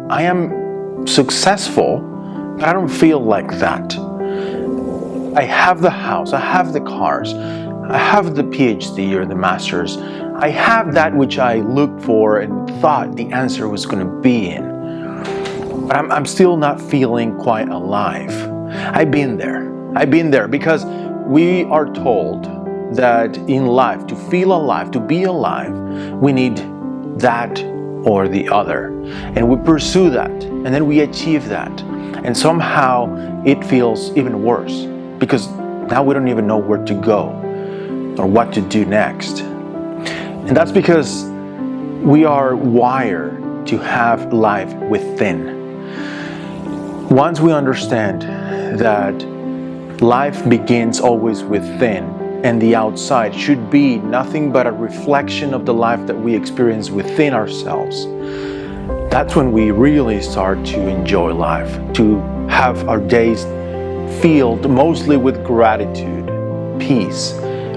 I am successful, but I don't feel like that. I have the house, I have the cars, I have the PhD or the master's. I have that which I looked for and thought the answer was going to be in. But I'm still not feeling quite alive. I've been there because we are told that in life, to feel alive, to be alive, we need that or the other. And we pursue that, and then we achieve that. And somehow it feels even worse because now we don't even know where to go or what to do next. And that's because we are wired to have life within. Once we understand that life begins always within, and the outside should be nothing but a reflection of the life that we experience within ourselves, that's when we really start to enjoy life, to have our days filled mostly with gratitude, peace,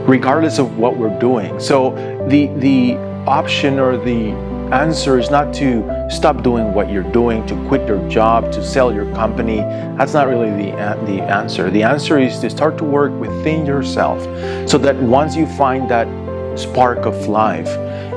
regardless of what we're doing. So the option or the answer is not to stop doing what you're doing, to quit your job, to sell your company. That's not really the answer. The answer is to start to work within yourself so that once you find that spark of life,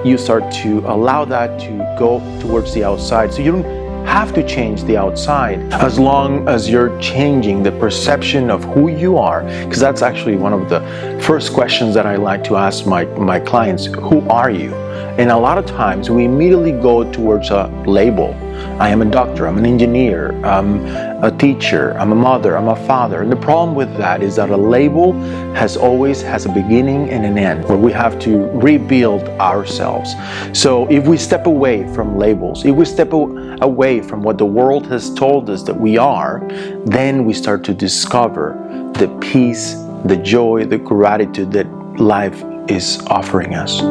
you start to allow that to go towards the outside. So you don't have to change the outside as long as you're changing the perception of who you are, because that's actually one of the first questions that I like to ask my clients. Who are you? And a lot of times we immediately go towards a label. I am a doctor, I'm an engineer, I'm a teacher, I'm a mother, I'm a father. And the problem with that is that a label always has a beginning and an end, where we have to rebuild ourselves. So if we step away from labels, if we step away from what the world has told us that we are, then we start to discover the peace, the joy, the gratitude that life is offering us.